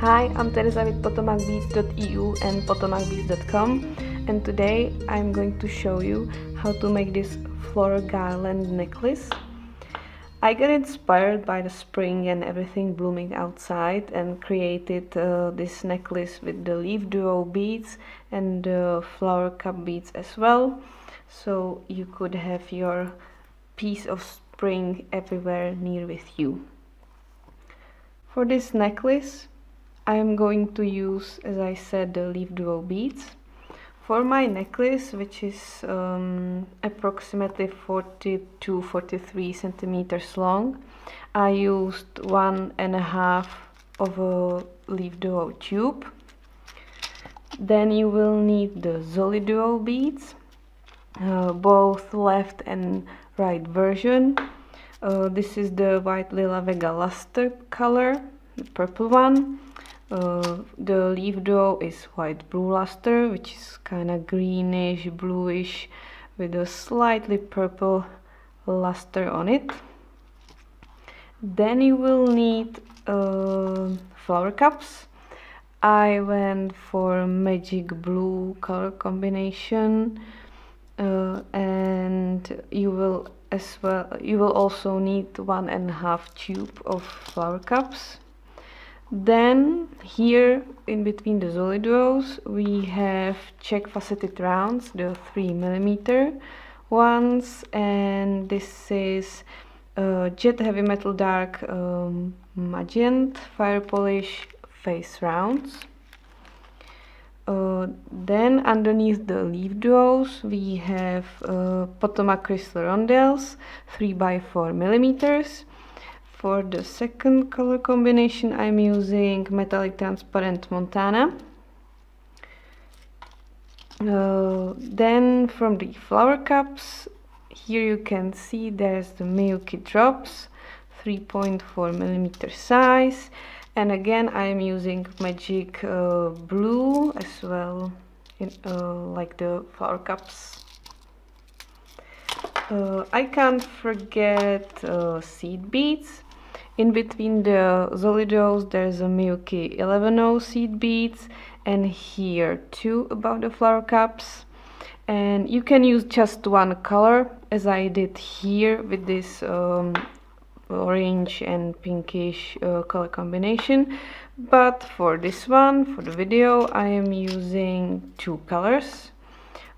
Hi, I'm Tereza with PotomacBeads.eu and PotomacBeads.com, and today I'm going to show you how to make this Floral Garland necklace. I got inspired by the spring and everything blooming outside and created this necklace with the LeafDuo beads and the flower cup beads as well, so you could have your piece of spring everywhere near with you. For this necklace I am going to use, as I said, the LeafDuo beads. For my necklace, which is approximately 40 to 43 centimeters long, I used 1.5 of a LeafDuo tube. Then you will need the ZoliDuo beads, both left and right version. This is the white Lila Vega luster color, the purple one. The LeafDuo is white blue luster, which is kind of greenish bluish with a slightly purple luster on it. Then you will need flower cups. I went for magic blue color combination, and you will also need 1.5 tube of flower cups. Then here in between the ZoliDuos we have Czech faceted rounds, the 3mm ones, and this is Jet Heavy Metal Dark Magenta Fire Polish face rounds. Then underneath the LeafDuos we have Potomac crystal rondelles 3x4mm. For the second color combination I'm using metallic transparent Montana. Then from the flower cups, here you can see there's the Miyuki drops, 3.4mm size, and again I'm using magic blue as well, like the flower cups. I can't forget seed beads. In between the ZoliDuos there's a Miyuki 11.0 seed beads, and here too above the flower cups. And you can use just one color, as I did here with this orange and pinkish color combination. But for this one, for the video, I am using two colors.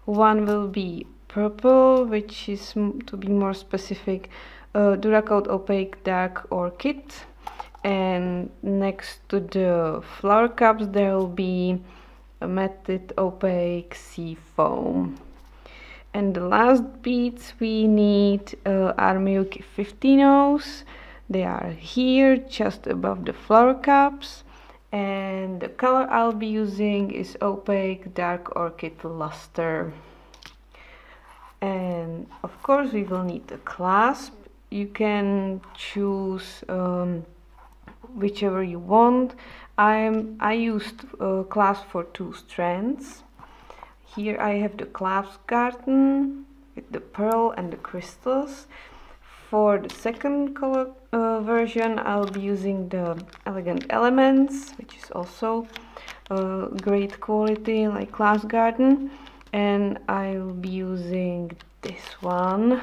One will be purple, which is, to be more specific, Duracoat Opaque Dark Orchid, and next to the flower cups there will be a Matted Opaque Sea Foam. And the last beads we need are Miyuki 15.0s. They are here just above the flower cups, and the color I'll be using is Opaque Dark Orchid Luster. And of course we will need the clasp. You can choose whichever you want. I used clasp for 2 strands. Here I have the Clasp Garden with the pearl and the crystals. For the second color version I'll be using the Elegant Elements, which is also great quality like Clasp Garden, and I'll be using this one,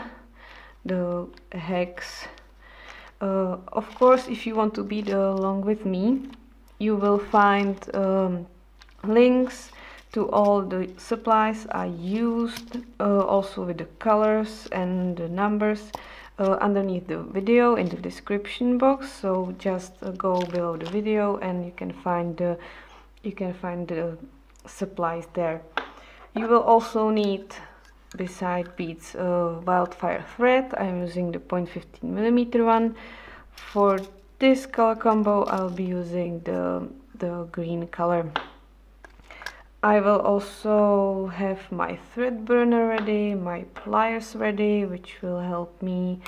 the hex. Of course, if you want to bead along with me, you will find links to all the supplies I used, also with the colors and the numbers, underneath the video in the description box. So just go below the video and you can find the supplies there. You will also need, beside beads, wildfire thread. I'm using the 0.15mm one. For this color combo I'll be using the green color. I will also have my thread burner ready, my pliers ready, which will help me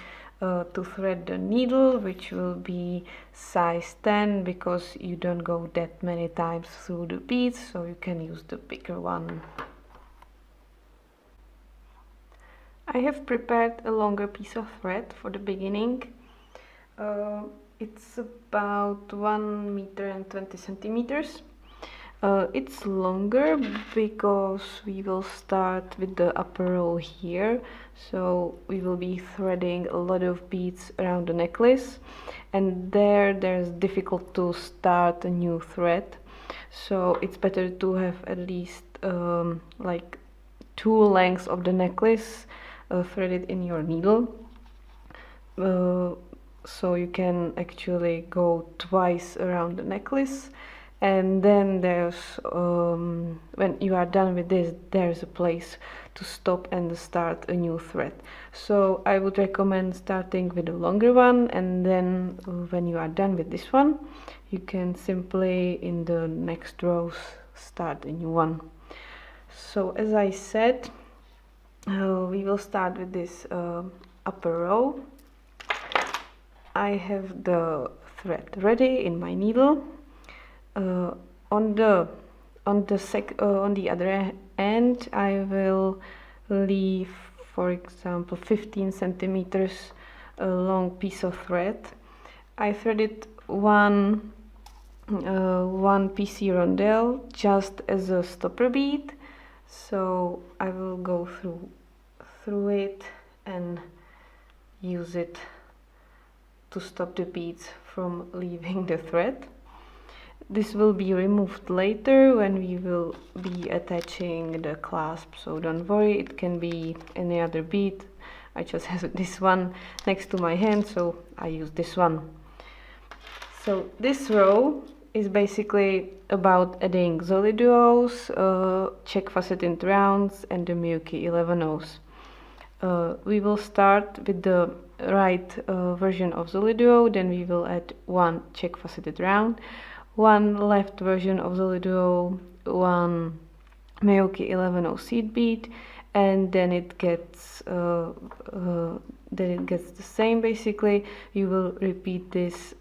to thread the needle, which will be size 10, because you don't go that many times through the beads, so you can use the bigger one. I have prepared a longer piece of thread for the beginning. it's about 1 meter and 20 centimeters. It's longer because we will start with the upper row here, so we will be threading a lot of beads around the necklace, and there's difficult to start a new thread, so it's better to have at least like 2 lengths of the necklace threaded in your needle, so you can actually go twice around the necklace. And then there's when you are done with this, there's a place to stop and start a new thread. So I would recommend starting with a longer one, and then when you are done with this one, you can simply in the next rows start a new one. So as I said, we will start with this upper row. I have the thread ready in my needle. On the other end, I will leave, for example, 15 centimeters long piece of thread. I threaded one PC rondelle just as a stopper bead, so I will go through it and use it to stop the beads from leaving the thread. This will be removed later when we will be attaching the clasp, so don't worry, it can be any other bead. I just have this one next to my hand, so I use this one. So this row is basically about adding ZoliDuos, Czech faceted rounds and the Miyuki 11/0s. We will start with the right version of ZoliDuo, then we will add 1 Czech faceted round, 1 left version of ZoliDuo, 1 Miyuki 11/0 seed bead, and then it gets the same. Basically, you will repeat this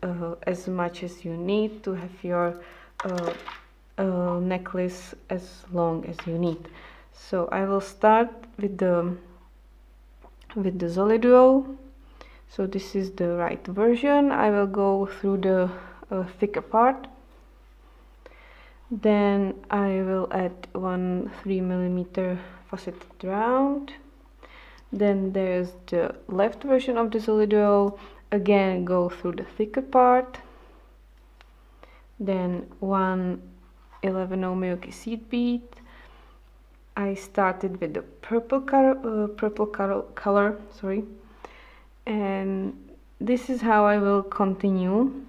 as much as you need to have your necklace as long as you need. So I will start with the ZoliDuo. So this is the right version. I will go through the thicker part. Then I will add 1 3mm faceted round. Then there's the left version of the ZoliDuo. Again, go through the thicker part. Then 1 11/0 Miyuki seed bead. I started with the purple color, sorry, and this is how I will continue.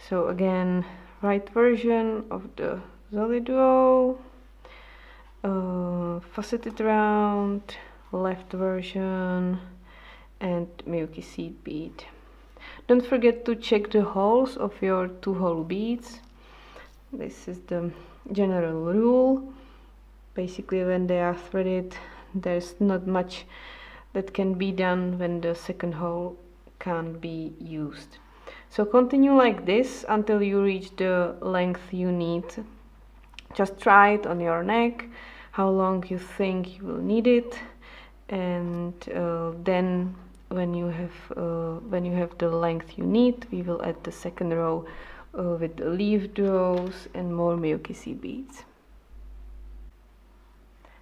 So again, right version of the ZoliDuo, faceted round, left version, and Miyuki seed bead. Don't forget to check the holes of your 2-hole beads. This is the general rule. Basically, when they are threaded, there's not much that can be done when the second hole can't be used. So continue like this until you reach the length you need. Just try it on your neck, how long you think you will need it, and then when you have the length you need, we will add the second row with the LeafDuos and more Miyuki seed beads.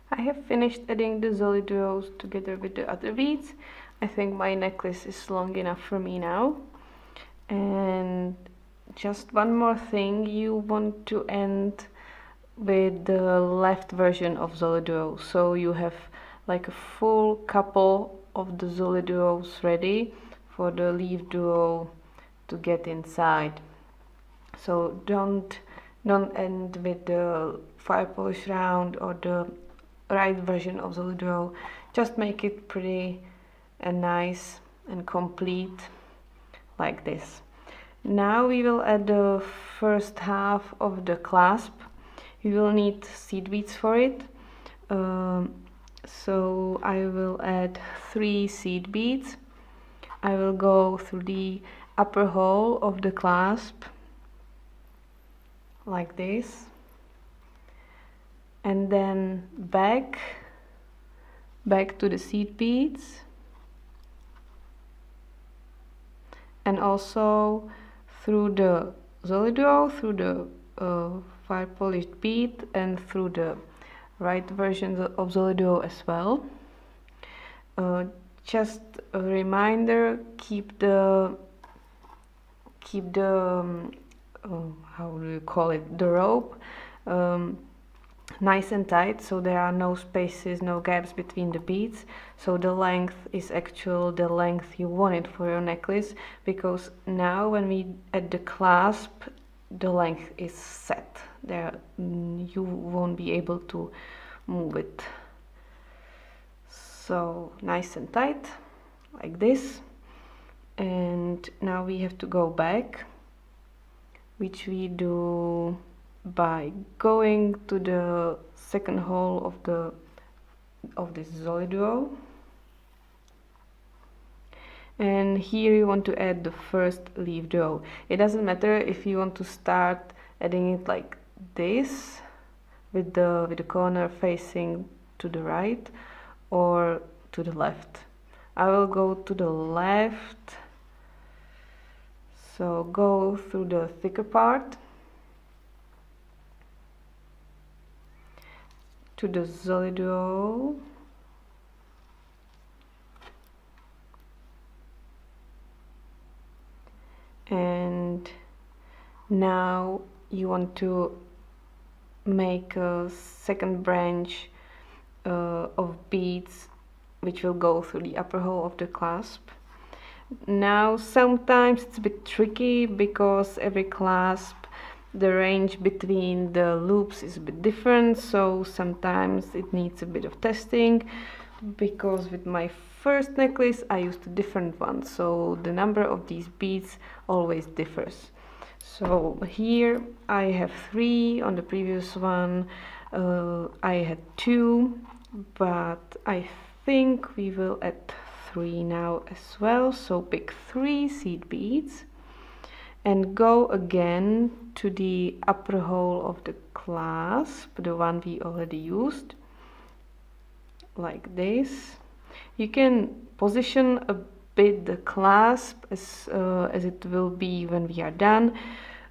I have finished adding the ZoliDuos together with the other beads. I think my necklace is long enough for me now. And just one more thing, you want to end with the left version of ZoliDuo, so you have like a full couple of the ZoliDuos ready for the LeafDuo to get inside. So don't end with the fire polish round or the right version of ZoliDuo. Just make it pretty and nice and complete like this. Now we will add the first half of the clasp. You will need seed beads for it. So I will add 3 seed beads. I will go through the upper hole of the clasp like this, and then back to the seed beads, and also through the ZoliDuo, through the fire polished bead, and through the right version of ZoliDuo as well. Just a reminder, keep the how do you call it, the rope nice and tight, so there are no spaces, no gaps between the beads, so the length is actual the length you want it for your necklace, because now when we add the clasp, the length is set there. You won't be able to move it. So nice and tight like this. And now we have to go back, which we do by going to the second hole of this ZoliDuo, and here you want to add the first LeafDuo. It doesn't matter if you want to start adding it like this with the corner facing to the right or to the left. I will go to the left, so go through the thicker part to the ZoliDuo, and now you want to make a second branch of beads which will go through the upper hole of the clasp. Now sometimes it's a bit tricky because every clasp, the range between the loops is a bit different, so sometimes it needs a bit of testing, because with my first necklace I used a different one, so the number of these beads always differs. So here I have 3, on the previous one I had 2, but I think we will add 3 now as well. So pick 3 seed beads and go again to the upper hole of the clasp, the one we already used, like this. You can position a bit the clasp as it will be when we are done.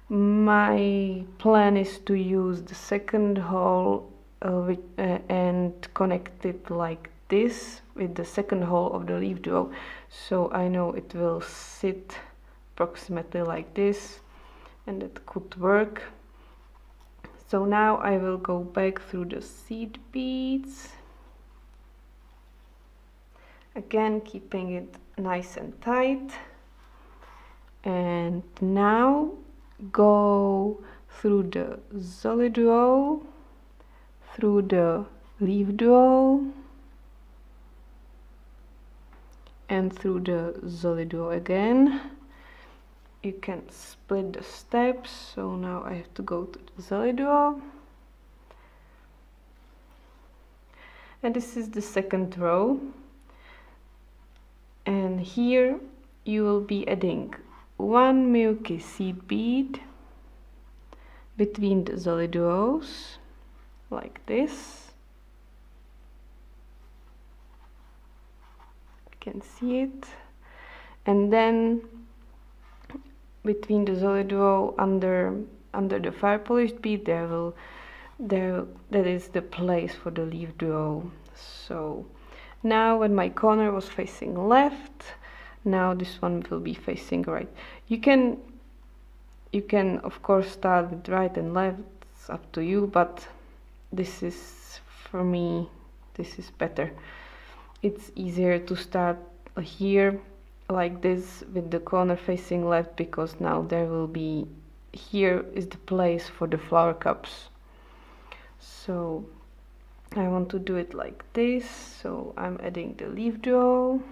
My plan is to use the second hole and connect it like this with the second hole of the LeafDuo, so I know it will sit approximately like this, and that could work. So now I will go back through the seed beads, again keeping it nice and tight, and now go through the ZoliDuo, through the LeafDuo, and through the ZoliDuo again. You can split the steps, so now I have to go to the ZoliDuo, and this is the second row, and here you will be adding 1 Miyuki seed bead between the ZoliDuos like this. You can see it, and then between the ZoliDuo under the fire polished bead that is the place for the LeafDuo. So now when my corner was facing left, now this one will be facing right. You can of course start with right and left, it's up to you, but this is, for me, this is better. It's easier to start here like this with the corner facing left, because now there will be, here is the place for the flower cups. So I want to do it like this, so I'm adding the LeafDuo,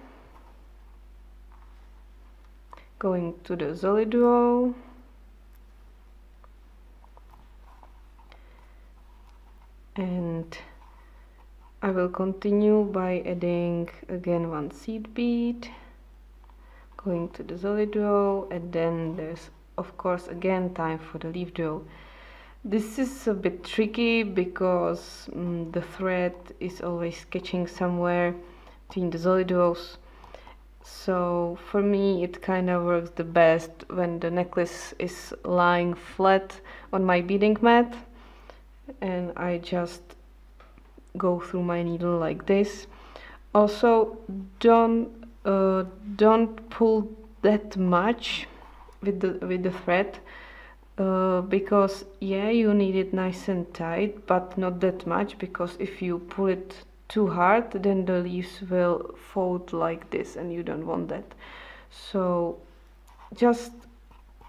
going to the ZoliDuo, and I will continue by adding again 1 seed bead, going to the ZoliDuo, and then there's of course again time for the LeafDuo. This is a bit tricky because the thread is always catching somewhere between the ZoliDuos, So for me it kind of works the best when the necklace is lying flat on my beading mat and I just go through my needle like this. Also, don't pull that much with the thread, because yeah, you need it nice and tight, but not that much, because if you pull it too hard, then the leaves will fold like this, and you don't want that. So just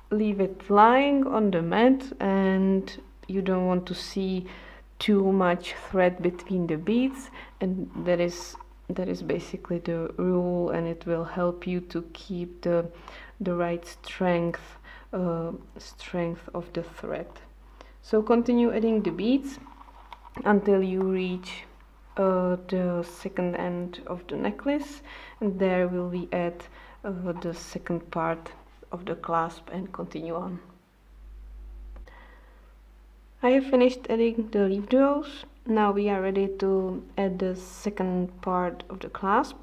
leave it lying on the mat, and you don't want to see too much thread between the beads, and that is basically the rule, and it will help you to keep the right strength of the thread. So continue adding the beads until you reach the second end of the necklace, and there will we add the second part of the clasp and continue on. I have finished adding the LeafDuos. Now we are ready to add the second part of the clasp.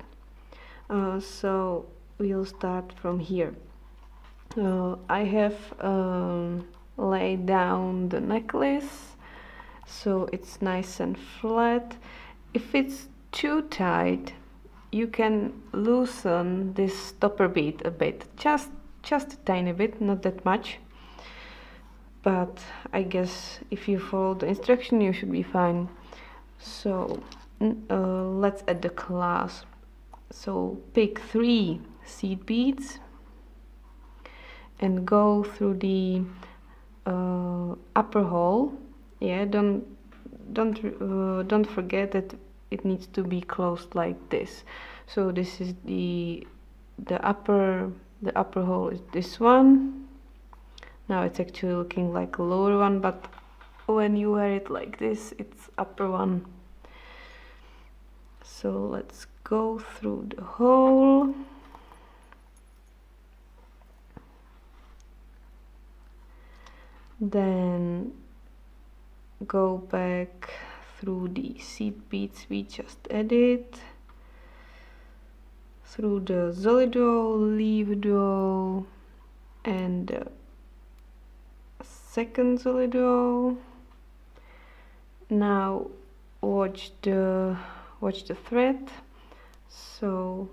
So we'll start from here. I have laid down the necklace so it's nice and flat. If it's too tight, you can loosen this stopper bead a bit, just a tiny bit, not that much. But I guess if you follow the instruction, you should be fine. So let's add the clasp. So pick 3 seed beads and go through the upper hole. Yeah, don't forget that it needs to be closed like this. So this is the upper hole is this one. Now it's actually looking like a lower one, but when you wear it like this, it's upper one. So let's go through the hole. Then go back through the seed beads we just added, through the ZoliDuo, LeafDuo, and second ZoliDuo. Now watch the thread. So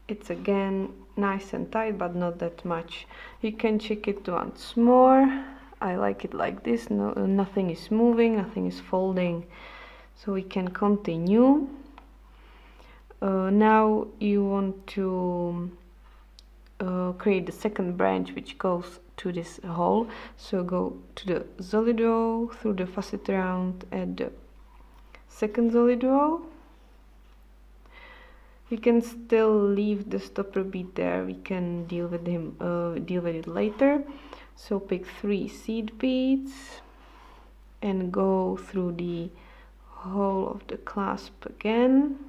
it's again nice and tight, but not that much. You can check it once more. I like it like this. No, nothing is moving, nothing is folding. So we can continue. Now you want to create the second branch which goes to this hole. So go to the ZoliDuo, through the facet round, add the second ZoliDuo. You can still leave the stopper bead there. We can deal with it later. So pick 3 seed beads and go through the hole of the clasp again.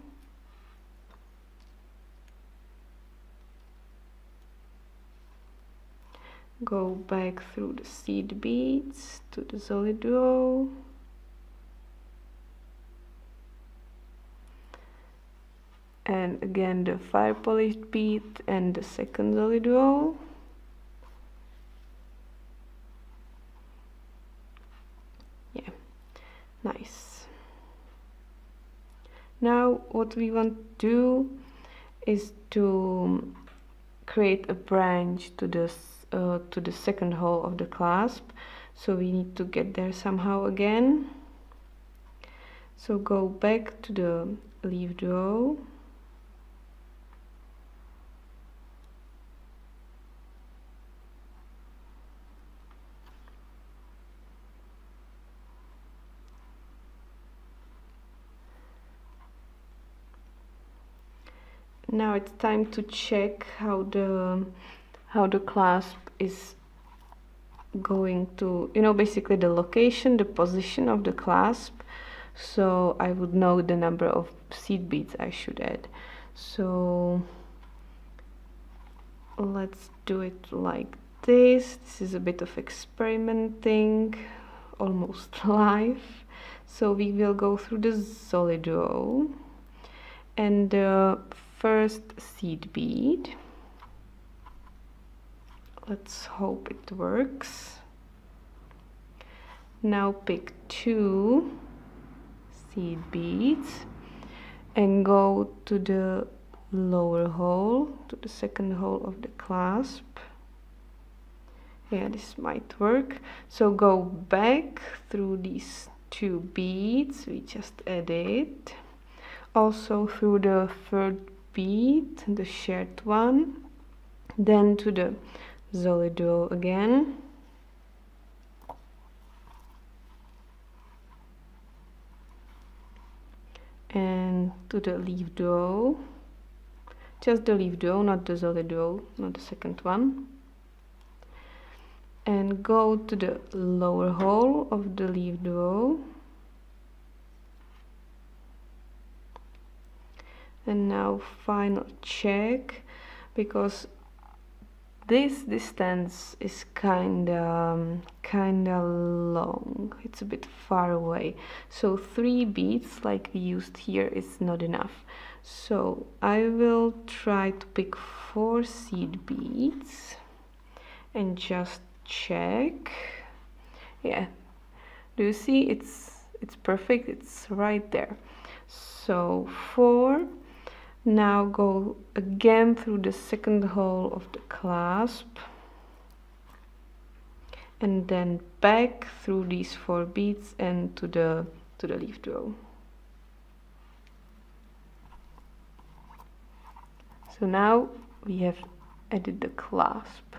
Go back through the seed beads to the ZoliDuo. And again the fire polished bead and the second ZoliDuo. Yeah, nice. Now what we want to do is to create a branch to the second hole of the clasp. So we need to get there somehow again. So go back to the LeafDuo. Now it's time to check how the clasp is going to, basically the location, the position of the clasp. So I would know the number of seed beads I should add. So let's do it like this. This is a bit of experimenting, almost live. So we will go through the ZoliDuo, and the first seed bead. Let's hope it works. Now pick 2 seed beads and go to the lower hole, to the second hole of the clasp. Yeah, this might work. So go back through these 2 beads we just added, also through the third bead, the shared one, then to the ZoliDuo again, and to the LeafDuo, just the LeafDuo, not the ZoliDuo, not the second one, and go to the lower hole of the LeafDuo, and now final check, because this distance is kinda long, it's a bit far away, so 3 beads like we used here is not enough. So I will try to pick 4 seed beads and just check. Yeah, do you see? It's perfect, it's right there. So 4. Now go again through the second hole of the clasp and then back through these 4 beads and to the LeafDuo. So now we have added the clasp.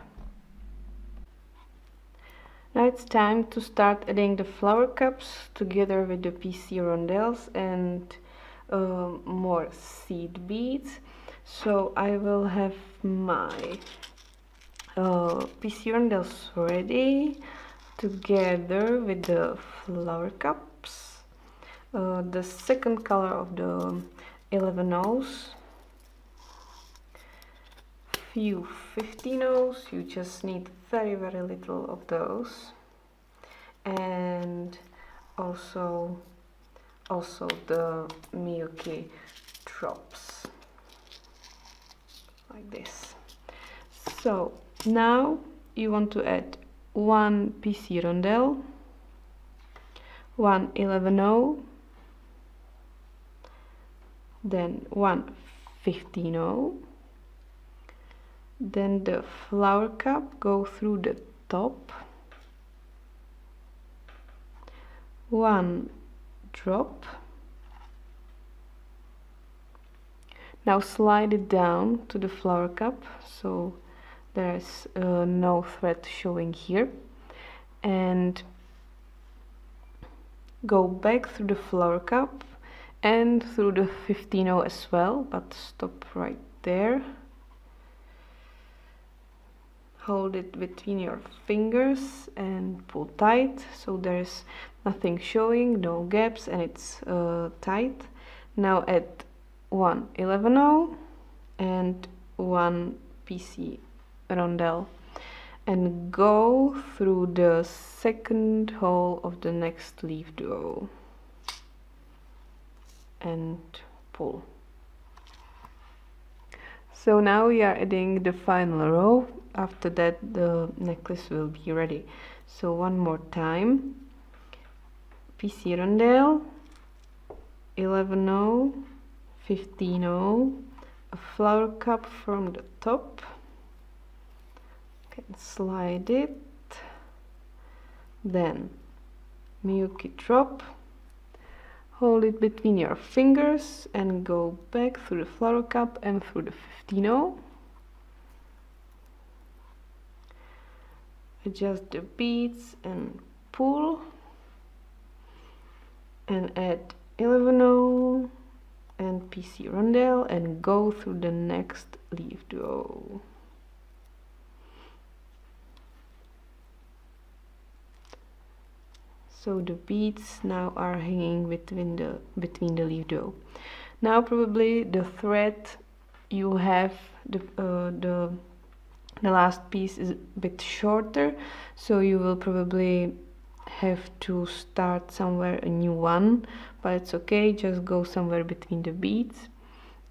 Now it's time to start adding the flower cups together with the PC rondelles and more seed beads. So I will have my PC rondelles ready together with the flower cups. The second color of the 11-0s, few 15-0s, you just need very little of those, and also the Miyuki drops like this. So now you want to add 1 PC rondelle, 1 11-0, then 1 15-0, then the flower cup, go through the top, 1 drop, now slide it down to the flower cup so there's no thread showing here, and go back through the flower cup and through the 15-0 as well, but stop right there. Hold it between your fingers and pull tight so there's nothing showing, no gaps, and it's tight. Now add 1 11-0 and 1 PC rondelle and go through the second hole of the next LeafDuo and pull. So now we are adding the final row. After that the necklace will be ready. So one more time, PC rondelle, 11-0, 15-0, a flower cup from the top, can slide it, then Miyuki drop, hold it between your fingers and go back through the flower cup and through the 15-0. Adjust the beads and pull and add 11-0 and PC rondelle and go through the next LeafDuo. So the beads now are hanging between the LeafDuo. Now probably the thread you have, the last piece is a bit shorter, so you will probably have to start somewhere a new one, but it's okay, just go somewhere between the beads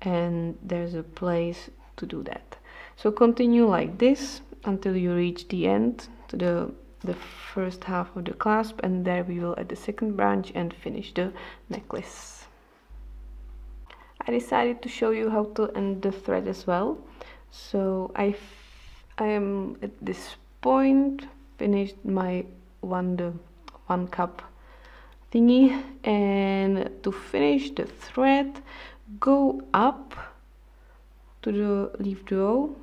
and there's a place to do that. So continue like this until you reach the end to the first half of the clasp, and there we will add the second branch and finish the necklace. I decided to show you how to end the thread as well. So I am at this point finished my one cup thingy, and to finish the thread, go up to the LeafDuo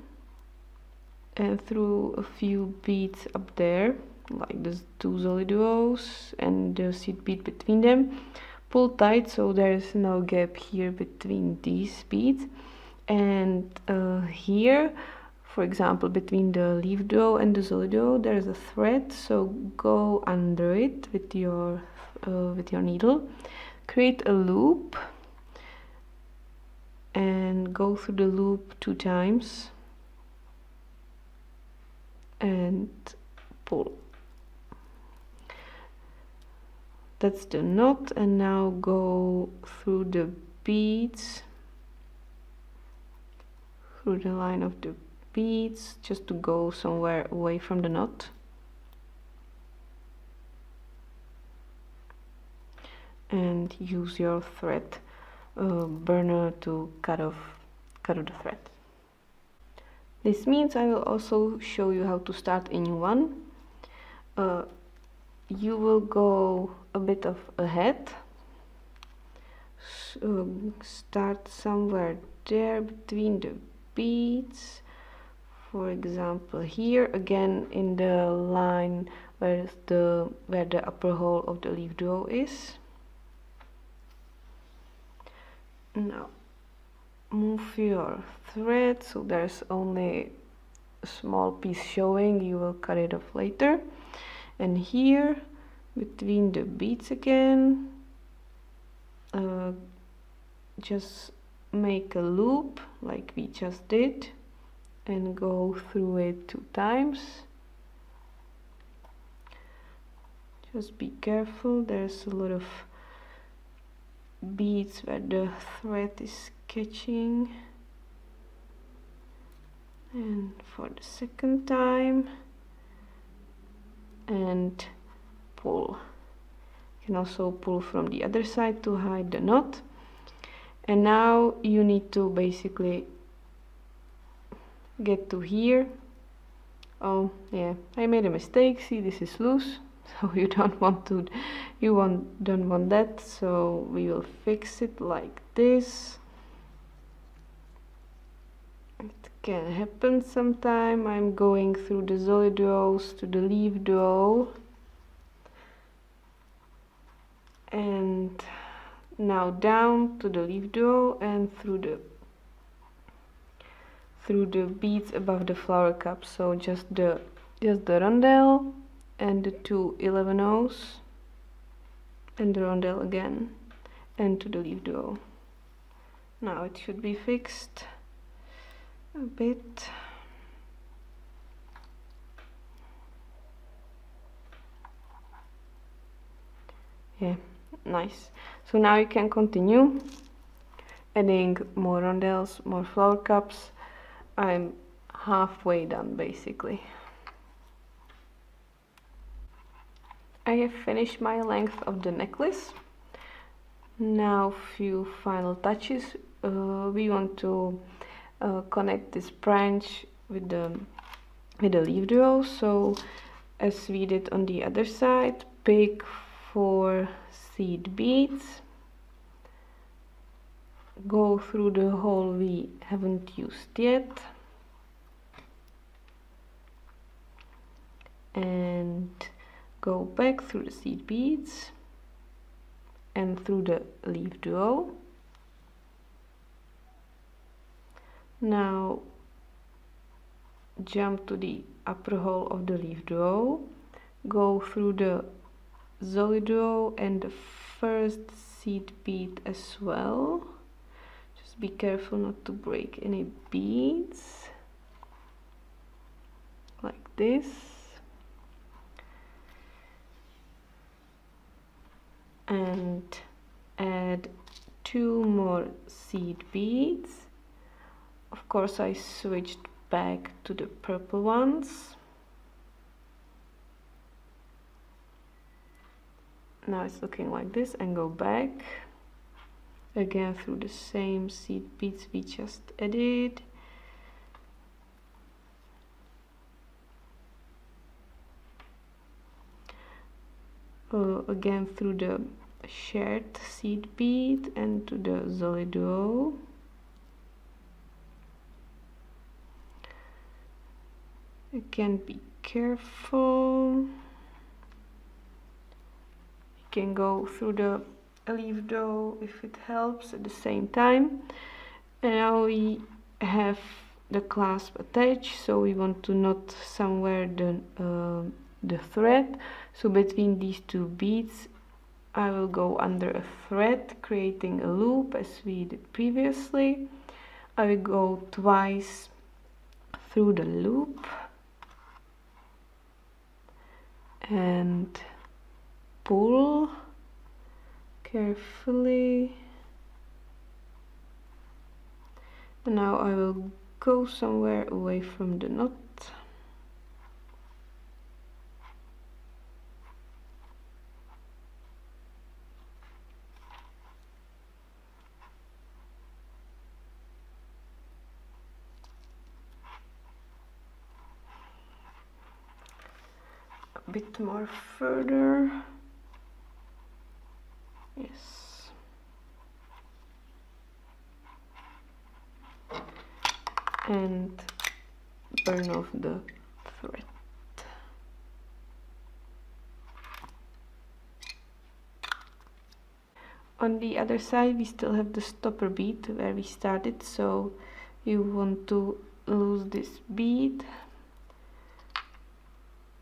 and through a few beads up there, like the two ZoliDuos and the seed bead between them. Pull tight so there's no gap here between these beads, and here, for example, between the LeafDuo and the ZoliDuo there's a thread, so go under it with your needle, create a loop and go through the loop 2 times and pull. That's the knot, and now go through the beads, through the line of the beads, just to go somewhere away from the knot. And use your thread burner to cut off the thread. This means I will also show you how to start a new one. You will go a bit of ahead, so start somewhere there between the beads, for example here, again in the line where the upper hole of the LeafDuo is. Now move your thread so there's only a small piece showing, you will cut it off later. And here between the beads again, just make a loop like we just did and go through it 2 times. Just be careful, there's a lot of beads where the thread is catching. And for the second time, and pull. You can also pull from the other side to hide the knot. And now you need to basically get to here. Oh yeah, I made a mistake. See, this is loose, so you don't want that, so we will fix it like this. It can happen sometime. I'm going through the ZoliDuos to the LeafDuo, and now down to the LeafDuo and through the beads above the flower cup. So just the rondelle and the 2 11-ohs and the rondelle again, and to the LeafDuo. Now it should be fixed a bit. Yeah, nice. So now you can continue adding more rondelles, more flower cups. I'm halfway done basically. I have finished my length of the necklace. Now few final touches. We want to connect this branch with the LeafDuo. So as we did on the other side, pick 4 seed beads, go through the hole we haven't used yet, and go back through the seed beads and through the LeafDuo. Now jump to the upper hole of the LeafDuo, go through the ZoliDuo and the first seed bead as well. Just be careful not to break any beads, like this. And add 2 more seed beads. Of course, I switched back to the purple ones. Now it's looking like this, and go back again through the same seed beads we just added. Again through the shared seed bead and to the ZoliDuo. Again, be careful. You can go through the LeafDuo if it helps at the same time. And now we have the clasp attached, so we want to knot somewhere the thread. So between these two beads I will go under a thread, creating a loop as we did previously. I will go twice through the loop and pull carefully. And now I will go somewhere away from the knot. A bit more further. Yes. And burn off the thread. On the other side we still have the stopper bead where we started, so you want to lose this bead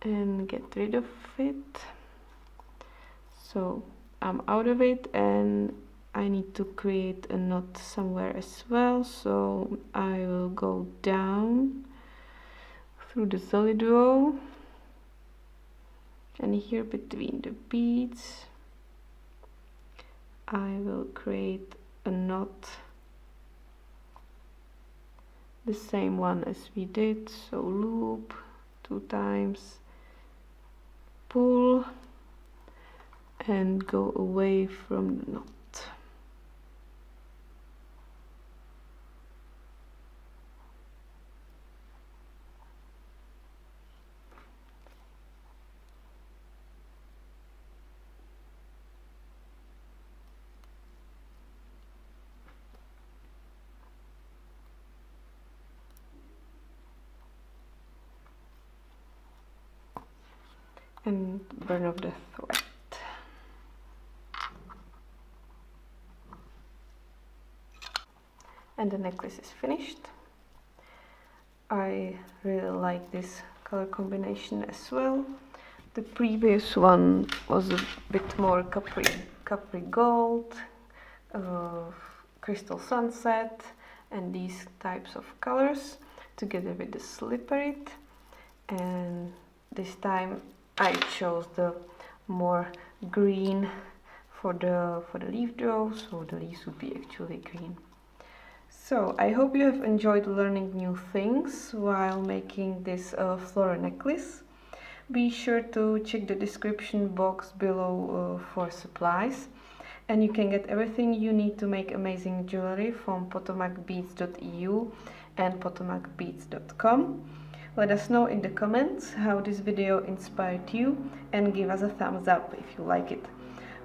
and get rid of it. So I'm out of it and I need to create a knot somewhere as well, so I will go down through the ZoliDuo and here between the beads I will create a knot, the same one as we did, so loop 2 times, pull and go away from the knot. And burn off the thread. And the necklace is finished. I really like this color combination as well. The previous one was a bit more Capri gold, crystal sunset, and these types of colors together with the slipperit. And this time I chose the more green for the LeafDuo, so the leaves would be actually green. So I hope you have enjoyed learning new things while making this floral necklace. Be sure to check the description box below for supplies, and you can get everything you need to make amazing jewelry from PotomacBeads.eu and PotomacBeads.com. Let us know in the comments how this video inspired you and give us a thumbs up if you like it.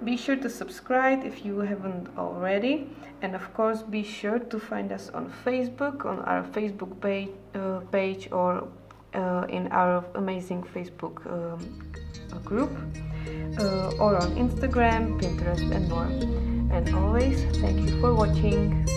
Be sure to subscribe if you haven't already, and of course be sure to find us on Facebook, on our Facebook page or in our amazing Facebook group, or on Instagram, Pinterest and more. And always, thank you for watching.